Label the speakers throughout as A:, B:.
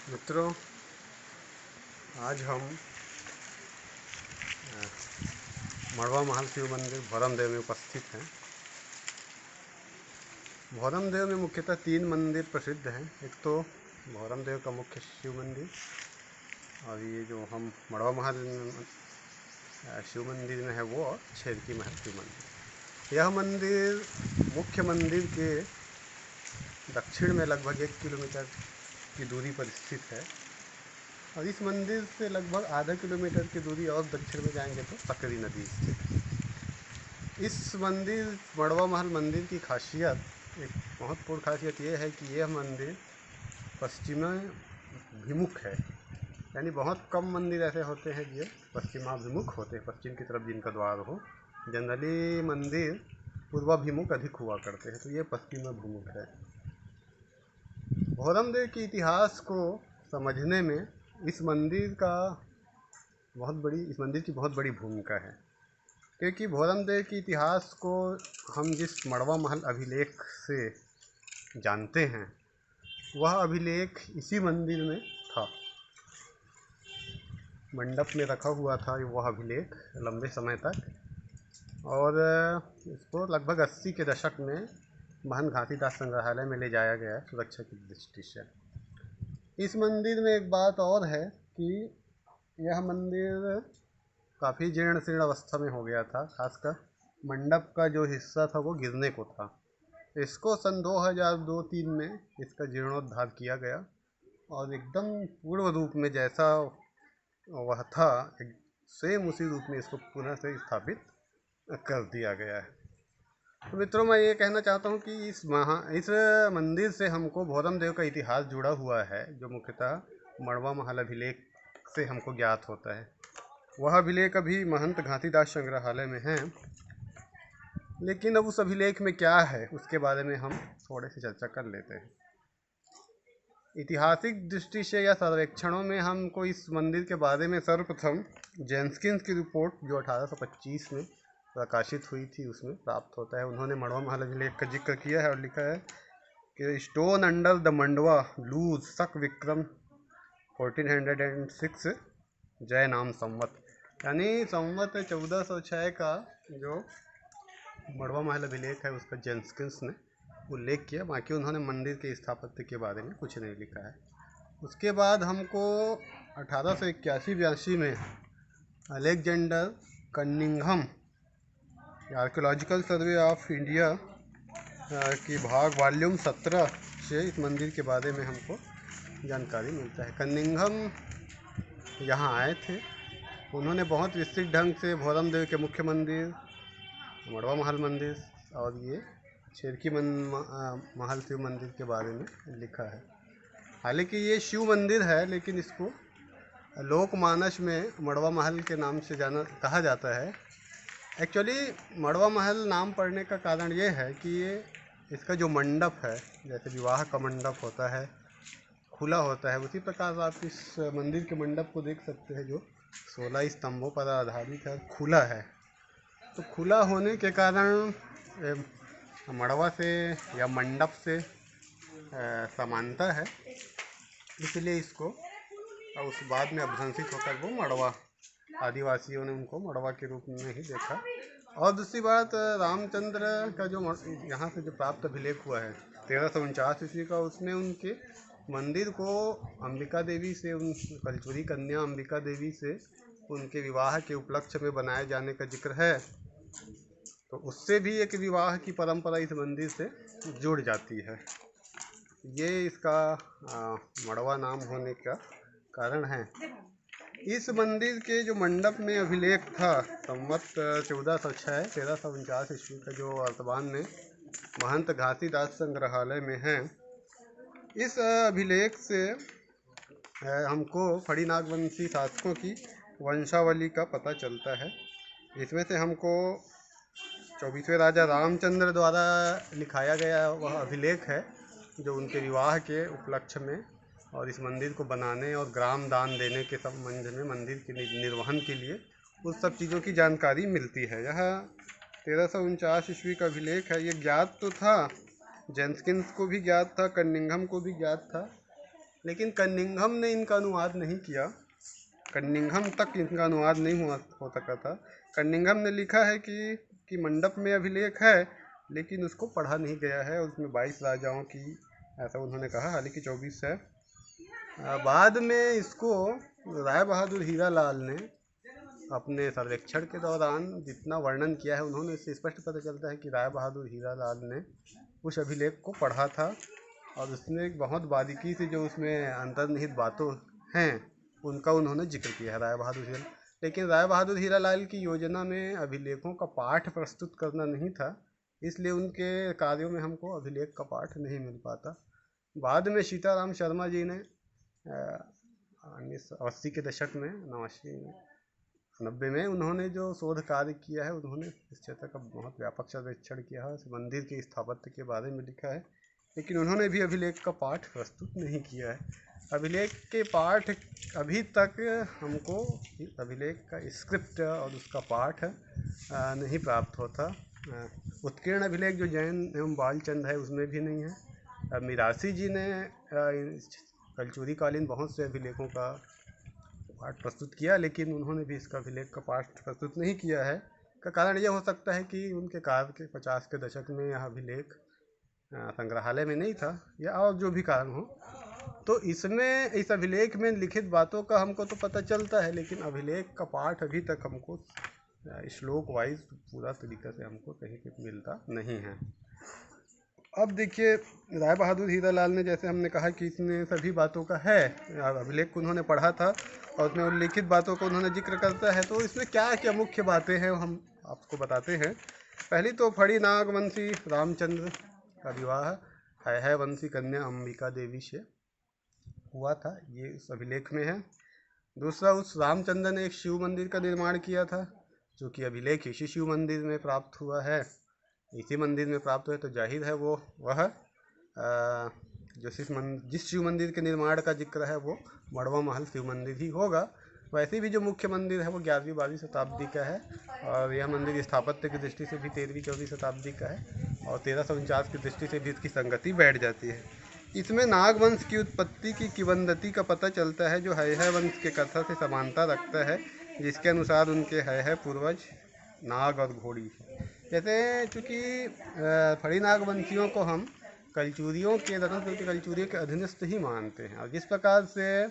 A: मित्रों, आज हम मड़वा महल शिव मंदिर भौरमदेव में उपस्थित हैं। भौरमदेव में मुख्यतः 3 मंदिर प्रसिद्ध हैं। एक तो भौरमदेव का मुख्य शिव मंदिर, और ये जो हम मड़वा महल शिव मंदिर में है वो, और छेरकी महल शिव मंदिर। यह मंदिर मुख्य मंदिर के दक्षिण में लगभग 1 किलोमीटर की दूरी पर स्थित है, और इस मंदिर से लगभग आधा किलोमीटर की दूरी और दक्षिण में जाएंगे तो सकरी नदी स्थित है। इस मंदिर मड़वा महल मंदिर की खासियत, एक महत्वपूर्ण खासियत ये है कि यह मंदिर पश्चिमाभिमुख है। यानी बहुत कम मंदिर ऐसे होते हैं जो पश्चिमाभिमुख होते हैं, पश्चिम की तरफ जिनका द्वार हो। जनरली मंदिर पूर्वाभिमुख अधिक हुआ करते हैं, तो ये पश्चिमाभिमुख है। भौरमदेव के इतिहास को समझने में इस मंदिर की बहुत बड़ी भूमिका है, क्योंकि भौरमदेव के इतिहास को हम जिस मड़वा महल अभिलेख से जानते हैं, वह अभिलेख इसी मंदिर में था। मंडप में रखा हुआ था वह अभिलेख लंबे समय तक, और इसको लगभग 80 के दशक में महंत घासीदास संग्रहालय में ले जाया गया सुरक्षा की दृष्टि से। इस मंदिर में एक बात और है कि यह मंदिर काफ़ी जीर्ण शीर्ण अवस्था में हो गया था। खासकर मंडप का जो हिस्सा था वो गिरने को था। इसको सन 2002-3 में इसका जीर्णोद्धार किया गया, और एकदम पूर्व रूप में जैसा वह था, सेम उसी रूप में इसको पुनः से स्थापित कर दिया गया है। तो मित्रों, मैं ये कहना चाहता हूँ कि इस मंदिर से हमको भौरमदेव का इतिहास जुड़ा हुआ है, जो मुख्यतः मड़वा महल अभिलेख से हमको ज्ञात होता है। वह अभिलेख अभी महंत घासीदास संग्रहालय में है, लेकिन अब उस अभिलेख में क्या है उसके बारे में हम थोड़े से चर्चा कर लेते हैं। ऐतिहासिक दृष्टि से या सर्वेक्षणों में हमको इस मंदिर के बारे में सर्वप्रथम जेन्किंस की रिपोर्ट, जो 1825 में प्रकाशित हुई थी, उसमें प्राप्त होता है। उन्होंने मड़वा महल अभिलेख का जिक्र किया है और लिखा है कि स्टोन अंडर द मंडवा लूज सक विक्रम 1406 जय नाम संवत, यानी संवत 1406 का जो मड़वा महल अभिलेख है उसका जेन्किंस ने उल्लेख किया। बाकी उन्होंने मंदिर के स्थापत्य के बारे में कुछ नहीं लिखा है। उसके बाद हमको 1881-82 में Alexander Cunningham archaeological survey of India की भाग वॉल्यूम 17 से इस मंदिर के बारे में हमको जानकारी मिलता है। कनिंघम यहाँ आए थे, उन्होंने बहुत विस्तृत ढंग से भौरमदेव के मुख्य मंदिर, मड़वा महल मंदिर और ये छेरकी महल शिव मंदिर के बारे में लिखा है। हालांकि ये शिव मंदिर है, लेकिन इसको लोकमानस में मड़वा महल के नाम से कहा जाता है। एक्चुअली मड़वा महल नाम पड़ने का कारण ये है कि ये इसका जो मंडप है, जैसे विवाह का मंडप होता है, खुला होता है, उसी प्रकार आप इस मंदिर के मंडप को देख सकते हैं, जो 16 स्तंभों पर आधारित है, खुला है। तो खुला होने के कारण मड़वा से या मंडप से समानता है, इसलिए इसको उस बाद में अभ्रंशित होकर वो मड़वा, आदिवासियों ने उनको मड़वा के रूप में ही देखा। और दूसरी बात, रामचंद्र का जो यहाँ से जो प्राप्त अभिलेख हुआ है 1349 ईस्वी का, उसमें उनके मंदिर को अंबिका देवी से, उन कलचुरी कन्या अंबिका देवी से उनके विवाह के उपलक्ष्य में बनाए जाने का जिक्र है। तो उससे भी एक विवाह की परंपरा इस मंदिर से जुड़ जाती है। ये इसका मड़वा नाम होने का कारण है। इस मंदिर के जो मंडप में अभिलेख था संवत 1406 1349 ईस्वी का, जो वर्तमान में महंत घासीदास संग्रहालय में है, इस अभिलेख से हमको फड़ी नागवंशी शासकों की वंशावली का पता चलता है। इसमें से हमको 24वें राजा रामचंद्र द्वारा लिखाया गया वह अभिलेख है, जो उनके विवाह के उपलक्ष्य में और इस मंदिर को बनाने और ग्राम दान देने के संबंध में, मंदिर के निर्वहन के लिए उस सब चीज़ों की जानकारी मिलती है। यह 1349 ईस्वी का अभिलेख है। ये ज्ञात तो था, जेन्किंस को भी ज्ञात था, कनिंघम को भी ज्ञात था, लेकिन कनिंघम ने इनका अनुवाद नहीं किया। कनिंघम तक इनका अनुवाद नहीं हो सका था। कनिंघम ने लिखा है कि मंडप में अभिलेख है, लेकिन उसको पढ़ा नहीं गया है। उसमें 22 राजाओं की, ऐसा उन्होंने कहा, हालांकि 24 है। बाद में इसको राय बहादुर हीरालाल ने अपने सर्वेक्षण के दौरान जितना वर्णन किया है, उन्होंने इससे स्पष्ट पता चलता है कि राय बहादुर हीरालाल ने उस अभिलेख को पढ़ा था और उसने एक बहुत बारीकी से जो उसमें अंतर्निहित बातों हैं उनका उन्होंने जिक्र किया है, राय बहादुर हीरालाल। लेकिन राय बहादुर हीरालाल की योजना में अभिलेखों का पाठ प्रस्तुत करना नहीं था, इसलिए उनके कार्यों में हमको अभिलेख का पाठ नहीं मिल पाता। बाद में सीताराम शर्मा जी ने 1980 के दशक में, 90 में उन्होंने जो शोध कार्य किया है, उन्होंने इस क्षेत्र का बहुत व्यापक सर्वेक्षण किया है, मंदिर के स्थापत्य के बारे में लिखा है, लेकिन उन्होंने भी अभिलेख का पाठ प्रस्तुत नहीं किया है। अभिलेख के पाठ अभी तक हमको अभिलेख का स्क्रिप्ट और उसका पाठ नहीं प्राप्त होता। उत्कीर्ण अभिलेख जो जैन एवं बालचंद है उसमें भी नहीं है। मिरासी जी ने कलचुरी कालीन बहुत से अभिलेखों का पाठ प्रस्तुत किया, लेकिन उन्होंने भी इसका अभिलेख का पाठ प्रस्तुत नहीं किया है। का कारण यह हो सकता है कि उनके काल के 50 के दशक में यह अभिलेख संग्रहालय में नहीं था, या और जो भी कारण हो। तो इसमें इस अभिलेख में लिखित बातों का हमको तो पता चलता है, लेकिन अभिलेख का पाठ अभी तक हमको श्लोक वाइज पूरा तरीका से हमको कहीं पे मिलता नहीं है। अब देखिए, राय बहादुर हीरालाल ने, जैसे हमने कहा कि इसने सभी बातों का है, अभिलेख को उन्होंने पढ़ा था और उसमें उल्लिखित बातों को उन्होंने जिक्र करता है। तो इसमें क्या क्या मुख्य बातें हैं हम आपको बताते हैं। पहली तो फड़ी नागवंशी रामचंद्र का विवाह है वंशी कन्या अंबिका देवी से हुआ था, ये इस अभिलेख में है। दूसरा, उस रामचंद्र ने एक शिव मंदिर का निर्माण किया था, जो कि अभिलेख इसी शिव मंदिर में प्राप्त हुआ है। इसी मंदिर में प्राप्त हुआ है, तो जाहिर है वह जिस शिव मंदिर के निर्माण का जिक्र है वो मड़वा महल शिव मंदिर ही होगा। वैसे भी जो मुख्य मंदिर है वो 11वीं-12वीं शताब्दी का है, और यह मंदिर स्थापत्य की दृष्टि से भी 13वीं-14वीं शताब्दी का है, और 1349 की दृष्टि से भी इसकी संगति बैठ जाती है। इसमें नागवंश की उत्पत्ति की किंवदंती का पता चलता है, जो है वंश के कथा से समानता रखता है, जिसके अनुसार उनके है पूर्वज नाग और घोड़ी। जैसे चूँकि फड़ी नागवंशियों को हम कलचुरियों के, रतनपुर के कलचुरियों के अधीनस्थ ही मानते हैं, और जिस प्रकार से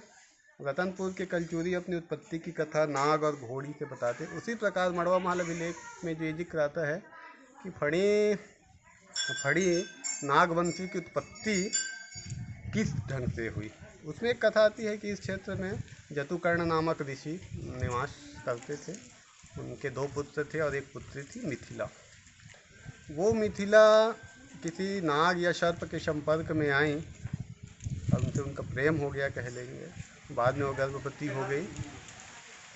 A: रतनपुर के कलचुरी अपनी उत्पत्ति की कथा नाग और घोड़ी से बताते हैं, उसी प्रकार मड़वा महल अभिलेख में जो ये जिक्र आता है कि फड़ी नागवंशी की उत्पत्ति किस ढंग से हुई। उसमें एक कथा आती है कि इस क्षेत्र में जतुकर्ण नामक ऋषि निवास करते थे। उनके 2 पुत्र थे और एक पुत्री थी मिथिला। वो मिथिला किसी नाग या सर्प के संपर्क में आई और उनसे उनका प्रेम हो गया कह लेंगे। बाद में वो गर्भवती हो गई,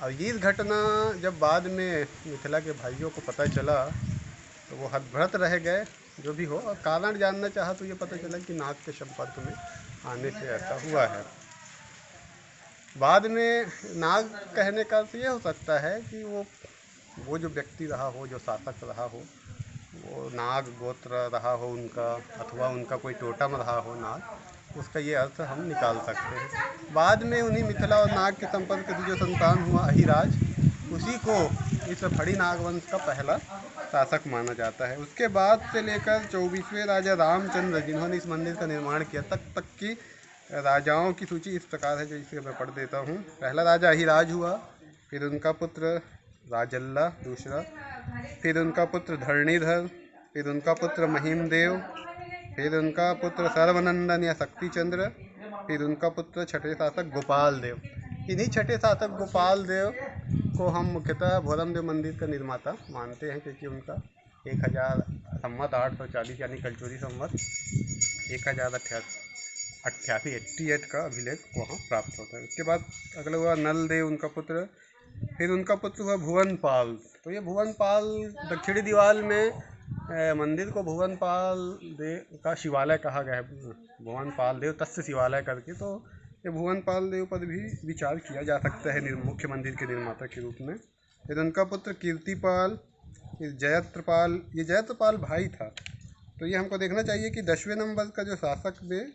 A: और ये घटना जब बाद में मिथिला के भाइयों को पता चला तो वो हतभ्रत रह गए। जो भी हो, और कारण जानना चाहा तो ये पता चला कि नाग के संपर्क में आने से ऐसा हुआ है। बाद में नाग कहने का अर्थ ये हो सकता है कि वो जो व्यक्ति रहा हो, जो शासक रहा हो, वो नाग गोत्र रहा हो उनका, अथवा उनका कोई टोटम रहा हो नाग, उसका ये अर्थ हम निकाल सकते हैं। बाद में उन्हीं मिथिला और नाग के संपर्क से जो संतान हुआ अहिराज, उसी को इस फड़ी नागवंश का पहला शासक माना जाता है। उसके बाद से लेकर 24वें राजा रामचंद्र, जिन्होंने इस मंदिर का निर्माण किया, तक की राजाओं की सूची इस प्रकार है, जो इसे मैं पढ़ देता हूँ। पहला राजा अहिराज हुआ, फिर उनका पुत्र राजल्ला दूसरा, फिर उनका पुत्र धरणीधर, फिर उनका पुत्र महिमदेव, फिर उनका पुत्र सर्वनंदन या शक्तिचंद्र, फिर उनका पुत्र छठे शासक गोपाल देव। इन्हीं छठे शासक गोपाल देव को हम मुख्यतः भोरमदेव मंदिर का निर्माता मानते हैं, क्योंकि उनका 1840 यानी कलचुरी संवत 1088 का अभिलेख वहाँ प्राप्त होता है। उसके बाद अगला हुआ नलदेव, उनका पुत्र, फिर उनका पुत्र हुआ भुवनपाल। तो ये भुवनपाल दक्षिणी दीवार में मंदिर को भुवनपाल देव का शिवालय कहा गया है, भुवनपाल देव तस्य शिवालय करके। तो ये भुवनपाल देव पर भी विचार किया जा सकता है मुख्य मंदिर के निर्माता के रूप में। फिर उनका पुत्र कीर्तिपाल, फिर जयत्रपाल। ये जयत्रपाल भाई था। तो ये हमको देखना चाहिए कि 10वें नंबर का जो शासक में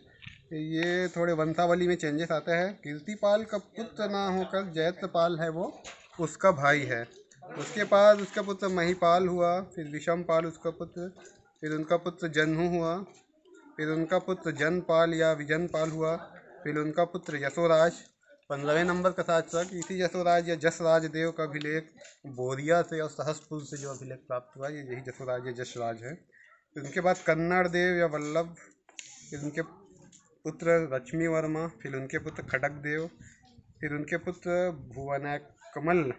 A: ये थोड़े वंशावली में चेंजेस आते हैं। कीर्तिपाल का पुत्र ना होकर जयत्रपाल है वो उसका भाई है। उसके बाद उसका पुत्र महिपाल हुआ, फिर विषमपाल उसका पुत्र, फिर उनका पुत्र जन्हू हुआ, फिर उनका पुत्र जनपाल या विजनपाल हुआ, फिर उनका पुत्र यशोराज। 15वें नंबर का शासक इसी यशोराज या जसराज देव का अभिलेख बोरिया से और सहसपुर से जो अभिलेख प्राप्त हुआ, ये यही यशोराज या जसराज है। फिर उनके बाद कन्नड़ देव या वल्लभ, फिर उनके पुत्र लक्ष्मी वर्मा, फिर उनके पुत्र खड़क देव, फिर उनके पुत्र भुवनकमल,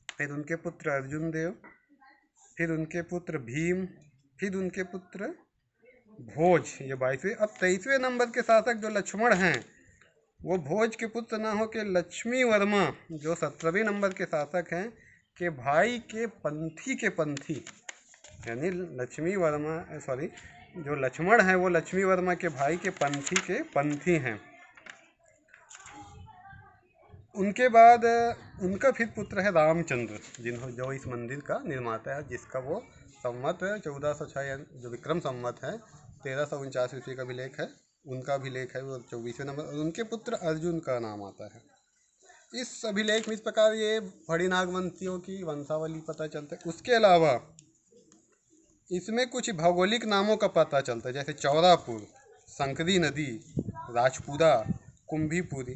A: फिर उनके पुत्र अर्जुन देव, फिर उनके पुत्र भीम, फिर उनके पुत्र भोज, ये 22वें। अब 23वें नंबर के शासक जो लक्ष्मण हैं वो भोज के पुत्र ना हो के लक्ष्मी वर्मा, जो 17वें नंबर के शासक हैं, के भाई के पंथी, यानी लक्ष्मी वर्मा सॉरी जो लक्ष्मण है वो लक्ष्मी वर्मा के भाई के पंथी हैं। उनके बाद उनका फिर पुत्र है रामचंद्र, जो इस मंदिर का निर्माता है, जिसका वो संवत 1406 जो विक्रम संवत है 1349 ईस्वी का अभिलेख है, उनका अभिलेख है वो 24वें नंबर। और उनके पुत्र अर्जुन का नाम आता है इस अभिलेख में। इस प्रकार ये फड़ी नागवंशियों की वंशावली पता चलता है। उसके अलावा इसमें कुछ भौगोलिक नामों का पता चलता है, जैसे चौरापुर, संकरी नदी, राजपुरा, कुंभीपुरी।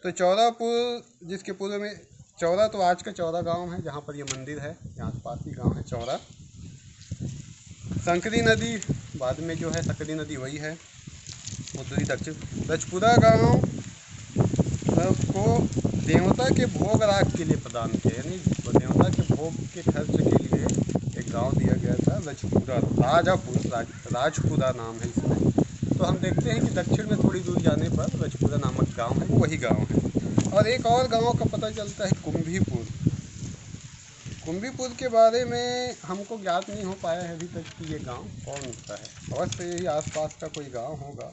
A: तो चौरापुर जिसके पूर्व में चौरा, तो आज का चौरा गांव है जहाँ पर ये मंदिर है, यहाँ पास ही गाँव है चौरा। संकरी नदी बाद में जो है, सकरी नदी वही है उत्तरी दक्षिण। रजपुरा गांव को देवता के भोग राग के लिए प्रदान किया, यानी देवता के भोग के खर्च के लिए एक गांव दिया गया था रजपुरा, राजपुरा नाम है इसमें। तो हम देखते हैं कि दक्षिण में थोड़ी दूर जाने पर रजपुरा नामक गांव है, वही गांव है। और एक और गांव का पता चलता है कुंभीपुर। कुंभीपुर के बारे में हमको ज्ञात नहीं हो पाया है अभी तक कि ये गांव कौन सा है। अवश्य यही आसपास का कोई गांव होगा,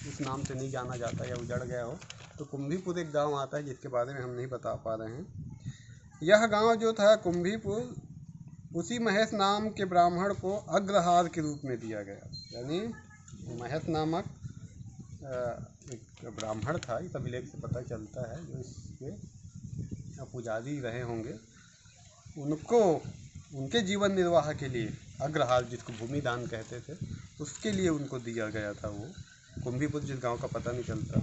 A: इस नाम से नहीं जाना जाता या उजड़ गया हो। तो कुंभीपुर एक गांव आता है जिसके बारे में हम नहीं बता पा रहे हैं। यह गांव जो था कुंभीपुर, उसी महेश नाम के ब्राह्मण को अग्रहार के रूप में दिया गया, यानी महेश नामक एक ब्राह्मण था, इस अभिलेख से पता चलता है, जो इसके पुजारी रहे होंगे, उनको उनके जीवन निर्वाह के लिए अग्रहार, जिसको भूमि दान कहते थे, उसके लिए उनको दिया गया था वो कुंभीपुर, जिस गांव का पता नहीं चलता।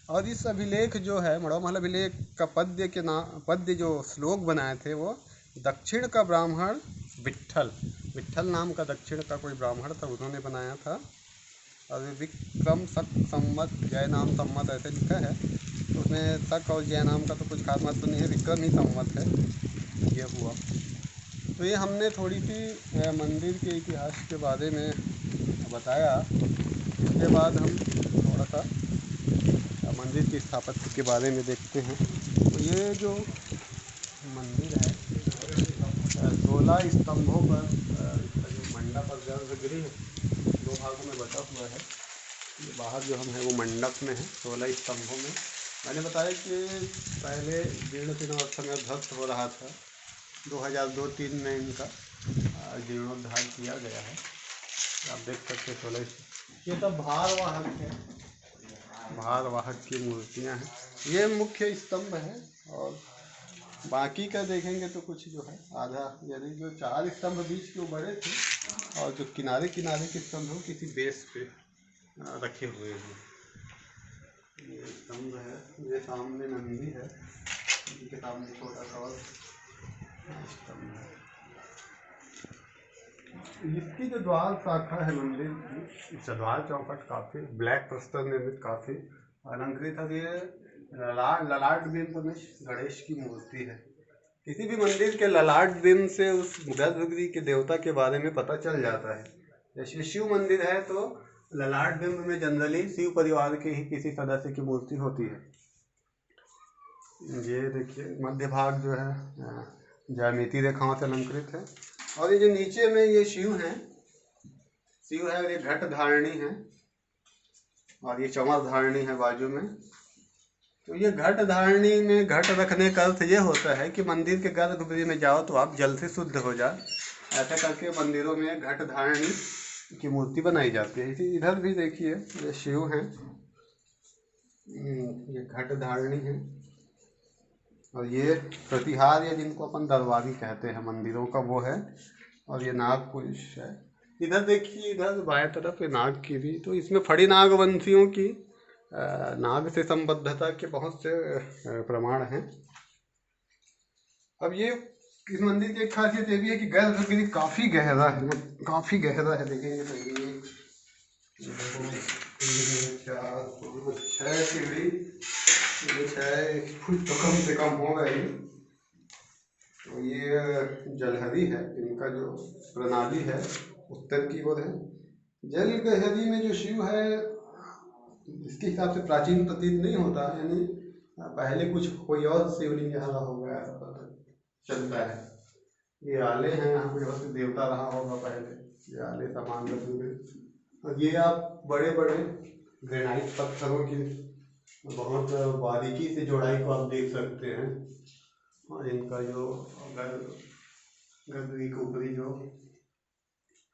A: और इस अभिलेख जो है मड़ौमहल अभिलेख का पद्य जो श्लोक बनाए थे वो दक्षिण का ब्राह्मण विट्ठल नाम का दक्षिण का कोई ब्राह्मण था, उन्होंने बनाया था। और विक्रम शक संवत जय नाम संवत ऐसे लिखा है, तो उसमें शक और जय नाम का तो कुछ खास महत्व नहीं है, विक्रम ही संवत है ये हुआ। तो ये हमने थोड़ी सी मंदिर के इतिहास के बारे में बताया। इसके बाद हम थोड़ा सा मंदिर की स्थापत्य के बारे में देखते हैं। तो ये जो मंदिर है 16 स्तंभों पर मंडप और गर्भगृह 2 भागों में बटा हुआ है। ये बाहर जो हम है वो मंडप में है 16 स्तंभों में। मैंने बताया कि पहले जीर्णोद्धार में ध्वस्त हो रहा था, 2002-03 में इनका जीर्णोद्धार किया गया है। आप देख सकते 16, ये सब भारवाहक है, भारवाहक की मूर्तियां हैं। ये मुख्य स्तंभ है और बाकी का देखेंगे तो कुछ जो है आधा, यानी जो 4 स्तंभ बीच के वो बड़े थे और जो किनारे के स्तंभ हो किसी बेस पे रखे हुए हैं। ये स्तंभ है, ये सामने नंदी है, इनके सामने छोटा सा और स्तंभ है। इसकी जो द्वार शाखा है मंदिर की, द्वार चौखट काफ़ी ब्लैक प्रस्तर निर्मित काफ़ी अलंकृत है। ये ललाट बिंब में गणेश की मूर्ति है। किसी भी मंदिर के ललाट बिंब से उस गर्भगृह के देवता के बारे में पता चल जाता है। जैसे शिव मंदिर है तो ललाट बिंब में जनरली शिव परिवार के ही किसी सदस्य की मूर्ति होती है। ये देखिए मध्य भाग जो है ज्यामिति रेखाओं से अलंकृत है। और ये जो नीचे में ये शिव है और ये घट धारणी है और ये चमर धारणी है बाजू में। तो ये घट धारणी में घट रखने का अर्थ ये होता है कि मंदिर के गर्भगृह में जाओ तो आप जल से शुद्ध हो जाए। ऐसा करके मंदिरों में घट धारणी की मूर्ति बनाई जाती है। इसी इधर भी देखिए ये शिव हैं, ये घट धारणी है, और ये प्रतिहार या जिनको अपन दरबारी कहते हैं मंदिरों का वो है, और ये नाग पुरुष है। इधर देखिए, इधर बाएं तरफ ये नाग की भी, तो इसमें फड़ी नाग वंशियों की नाग से संबद्धता के बहुत से प्रमाण हैं। अब ये इस मंदिर की एक खासियत ये भी है कि गर्भगृह काफी गहरा है, काफी गहरा है। देखेंगे तो छह सीढ़ी, 6 फुट तो कम से कम होगा ही। तो ये जलहरी है, इनका जो प्रणाली है उत्तर की ओर है। जल गहरी में जो शिव है इसके हिसाब से प्राचीन प्रतीत नहीं होता, यानी पहले कुछ कोई और शिवलिंग यहाँ रहा होगा ऐसा पता चलता है। ये आले हैं, यहाँ पे बहुत देवता रहा होगा पहले, ये आले सामान रखे हुए। और ये आप बड़े बड़े ग्रेनाइट पत्थरों की बहुत बारीकी से जोड़ाई को आप देख सकते हैं, और इनका जो गर्भगृह के ऊपरी जो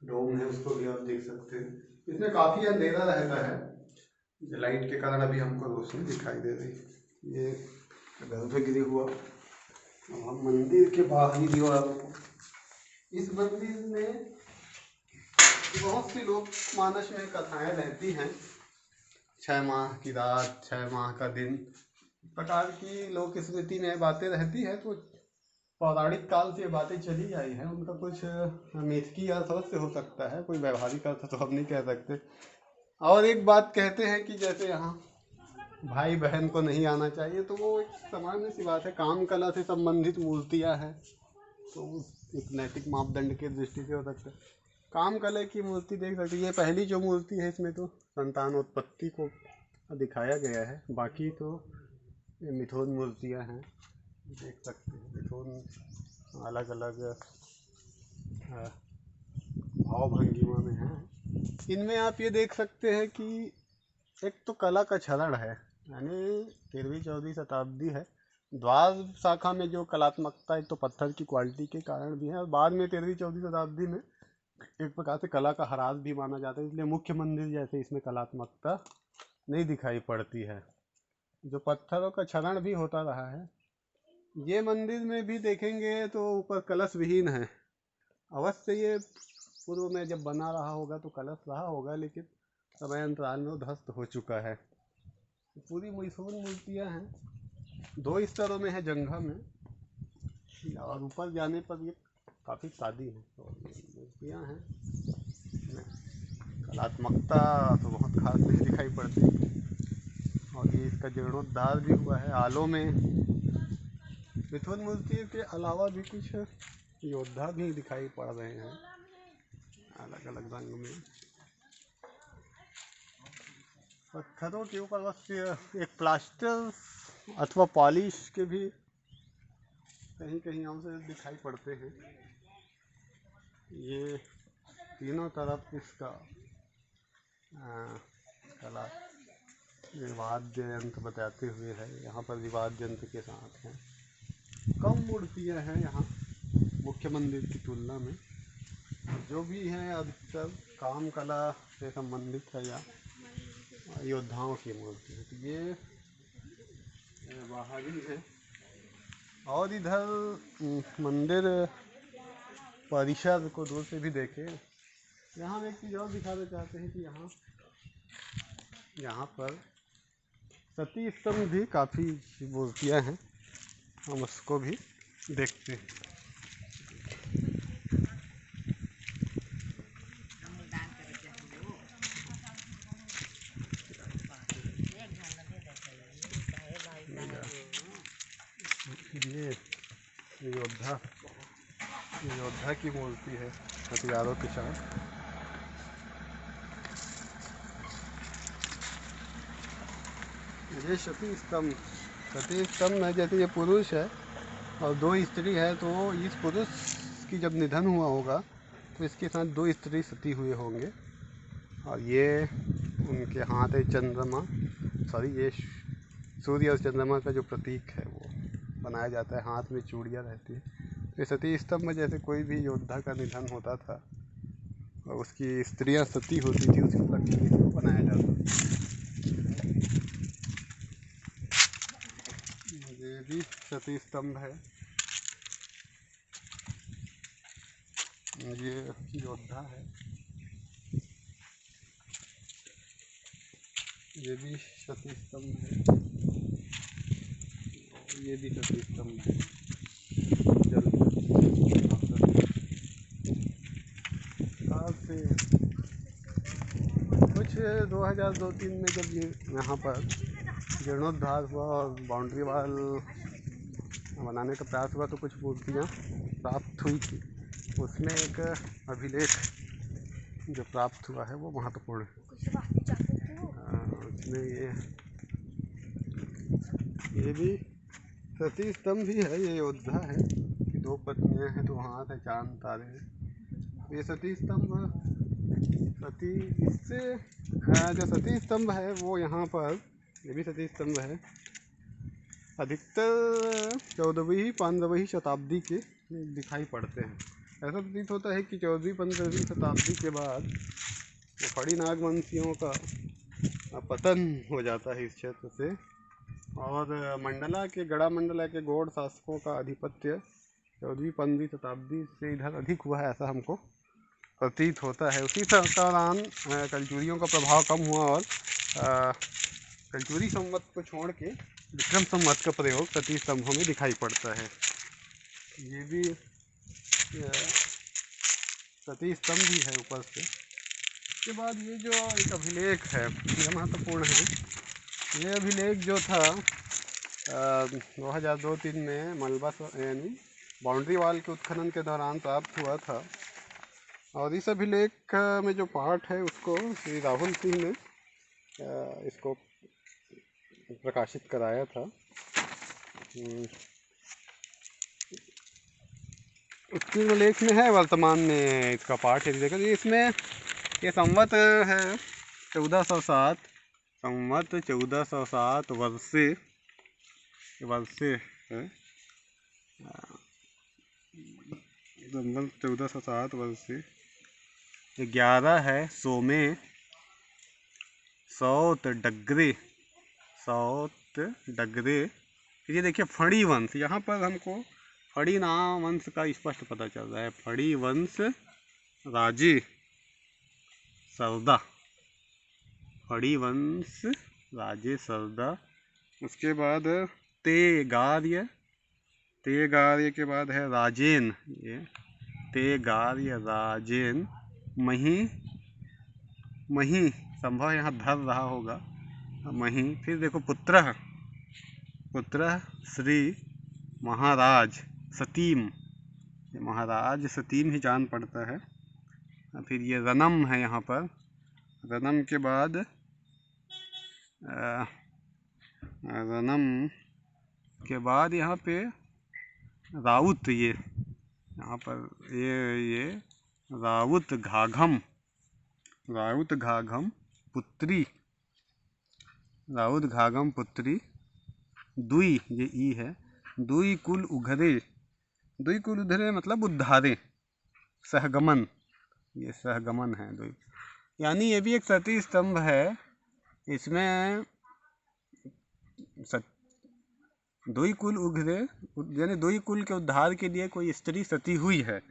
A: डोम है उसको भी आप देख सकते हैं। इसमें काफ़ी अंधेरा रहता है, लाइट के कारण अभी हमको रोशनी दिखाई दे रही। ये गर्भगृह हुआ। अब हम मंदिर के बाहरी दीवार, इस मंदिर में बहुत सी लोग मानस में कथाएं रहती हैं, 6 माह की रात 6 माह का दिन प्रकार की लोक स्मृति में बातें रहती है। तो पौराणिक काल से बातें चली आई हैं, उनका कुछ मिथकी अर्थ अवश्य हो सकता है, कोई व्यवहारिक अर्थ तो हम नहीं कह सकते। और एक बात कहते हैं कि जैसे यहाँ भाई बहन को नहीं आना चाहिए, तो वो एक सामान्य सी बात है, काम कला से संबंधित मूर्तियाँ हैं, तो एक नैतिक मापदंड के दृष्टि से हो सकता है। काम कला की मूर्ति देख सकते हैं, ये पहली जो मूर्ति है इसमें तो संतानोत्पत्ति को दिखाया गया है, बाकी तो ये मिथुन मूर्तियाँ हैं, देख सकते हैं। मिथुन अलग अलग भाव भंगिमा में हैं। इनमें आप ये देख सकते हैं कि एक तो कला का क्षरण है, यानी 13वीं-14वीं शताब्दी है। द्वार शाखा में जो कलात्मकता एक तो पत्थर की क्वालिटी के कारण भी है, और बाद में 13वीं-14वीं शताब्दी में एक प्रकार से कला का ह्रास भी माना जाता है, इसलिए मुख्य मंदिर जैसे इसमें कलात्मकता नहीं दिखाई पड़ती है, जो पत्थरों का क्षरण भी होता रहा है। ये मंदिर में भी देखेंगे तो ऊपर कलश विहीन है। अवश्य ये पूर्व में जब बना रहा होगा तो कलश रहा होगा, लेकिन समय अंतराल में ध्वस्त हो चुका है। पूरी मैसूर मूर्तियाँ हैं, 2 स्तरों में है, जंघा में, और ऊपर जाने पर ये काफ़ी सादी है। तो मूर्तियाँ हैं, कलात्मकता तो बहुत खास नहीं दिखाई पड़ती। और ये इसका जीर्णोद्धार भी हुआ है आलों में। मिथुन मूर्ति के अलावा भी कुछ योद्धा भी दिखाई पड़ रहे हैं अलग अलग रंग में। पत्थरों के ऊपर बस एक प्लास्टर अथवा पॉलिश के भी कहीं कहीं अंश दिखाई पड़ते हैं। ये तीनों तरफ इसका कला वाद्य यंत्र बताते हुए है, यहाँ पर भी वाद्य यंत्र के साथ हैं। कम मूर्तियाँ हैं यहाँ मुख्य मंदिर की तुलना में, जो भी हैं अधिकतर काम कला से संबंधित है या योद्धाओं की मूर्ति है। तो ये बाहरी है। और इधर मंदिर परिसर को दूर से भी देखें। यहाँ हम एक चीज़ और दिखाना चाहते हैं कि यहाँ पर सती स्तंभ भी काफ़ी मूर्तियाँ हैं, हम उसको भी देखते हैं। ये योद्धा की मूर्ति है हथियारों के साथ। ये सती स्तंभ में जैसे ये पुरुष है और 2 स्त्री है, तो इस पुरुष की जब निधन हुआ होगा तो इसके साथ 2 स्त्री सती हुए होंगे। और ये उनके हाथ है चंद्रमा, ये सूर्य और चंद्रमा का जो प्रतीक है वो बनाया जाता है, हाथ में चूड़ियाँ रहती है। ये सती स्तंभ में जैसे कोई भी योद्धा का निधन होता था उसकी स्त्रियां सती होती थी, उसके उपलक्ष्य में इसको बनाया जाता था। ये भी सती स्तंभ है। ये योद्धा है। ये भी सती स्तंभ है। ये भी सती स्तंभ है। जल आज से कुछ 2002-03 में जब ये यहाँ पर जीर्णोद्धार हुआ और बाउंड्री वाल बनाने का प्रयास हुआ तो कुछ मूर्तियाँ प्राप्त हुई थी। उसमें एक अभिलेख जो प्राप्त हुआ है वो महत्वपूर्ण है। उसमें ये भी सती स्तंभ ही है। ये योद्धा है कि 2 पत्नियां हैं तो वहाँ से चांद तारे हैं। ये सती स्तंभ सती इससे जो सती स्तंभ है वो यहाँ पर ये भी सती स्तंभ है। अधिकतर 14वीं-15वीं शताब्दी के दिखाई पड़ते हैं। ऐसा प्रतीत होता है कि 14वीं-15वीं शताब्दी के बाद फड़ी नागवंशियों का पतन हो जाता है इस क्षेत्र से और गढ़ा मंडला के गौड़ शासकों का आधिपत्य 14वीं-15वीं शताब्दी से इधर अधिक हुआ है, ऐसा हमको प्रतीत होता है। उसी दौरान कलचुरियों का प्रभाव कम हुआ और कलचुरी संवत को छोड़ के विक्रम संवत का प्रयोग सती स्तंभों में दिखाई पड़ता है। ये भी सती स्तंभ ही है ऊपर से। इसके बाद ये जो एक अभिलेख है ये महत्वपूर्ण है। ये अभिलेख जो था 2002-03 में मलबा यानी बाउंड्री वाल के उत्खनन के दौरान प्राप्त हुआ था और इस अभिलेख में जो पाठ है उसको श्री राहुल सिंह ने इसको प्रकाशित कराया था। उत्कीर्ण लेख में है, वर्तमान में इसका पाठ है। देखो इसमें ये संवत है 1407 संवत 1407 वर्षे है। संवत 1407 वर्षे 11 है सोमे सौत डगरे। फिर ये देखिए फड़ी वंश, यहाँ पर हमको फड़ी नाम वंश का स्पष्ट पता चल रहा है। फड़ी वंश राजे सरदा, फड़ी वंश राजे सरदा। उसके बाद तेगार्य के बाद है राजेन। ये तेगार्य राजेन मही संभव यहाँ धर रहा होगा मही। फिर देखो पुत्र श्री महाराज सतीम, महाराज सतीम ही जान पड़ता है। फिर ये रनम है यहाँ पर। रनम के बाद यहाँ पे राउत। ये यहाँ पर ये राउत घाघम पुत्री दुई, ये ई है। दुई कुल उधरे मतलब उद्धारे, सहगमन, ये सहगमन है दुई। यानी ये भी एक सती स्तंभ है। इसमें दुई कुल उघरे यानी दुई कुल के उद्धार के लिए कोई स्त्री सती हुई है,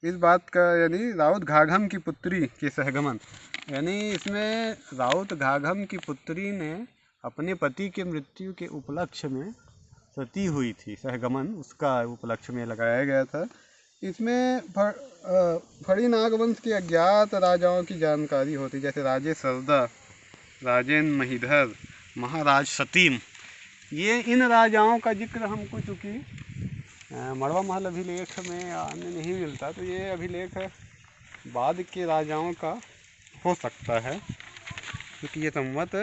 A: इस बात का यानी राउत घाघम की पुत्री के सहगमन। यानी इसमें राउत घाघम की पुत्री ने अपने पति के मृत्यु के उपलक्ष्य में सती हुई थी, सहगमन उसका उपलक्ष्य में लगाया गया था। इसमें फड़ी नागवंश के अज्ञात राजाओं की जानकारी होती, जैसे राजे सरदा, राजेन महीधर, महाराज सतीम। ये इन राजाओं का जिक्र हमको चूँकि मड़वा महल अभिलेख में आने नहीं मिलता, तो ये अभिलेख बाद के राजाओं का हो सकता है, क्योंकि ये संवत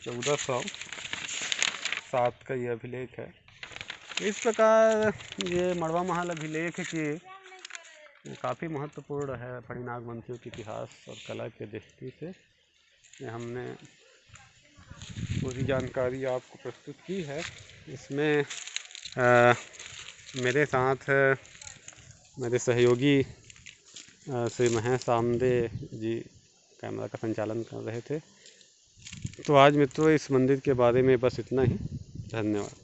A: 1407 का ये अभिलेख है। इस प्रकार ये मड़वा महल अभिलेख की काफ़ी महत्वपूर्ण है फड़ी नागवंशियों के इतिहास और कला के दृष्टि से। ये हमने पूरी जानकारी आपको प्रस्तुत की है। इसमें मेरे साथ मेरे सहयोगी श्री महेश आमदे जी कैमरा का संचालन कर रहे थे। तो आज मित्रों इस मंदिर के बारे में बस इतना ही। धन्यवाद।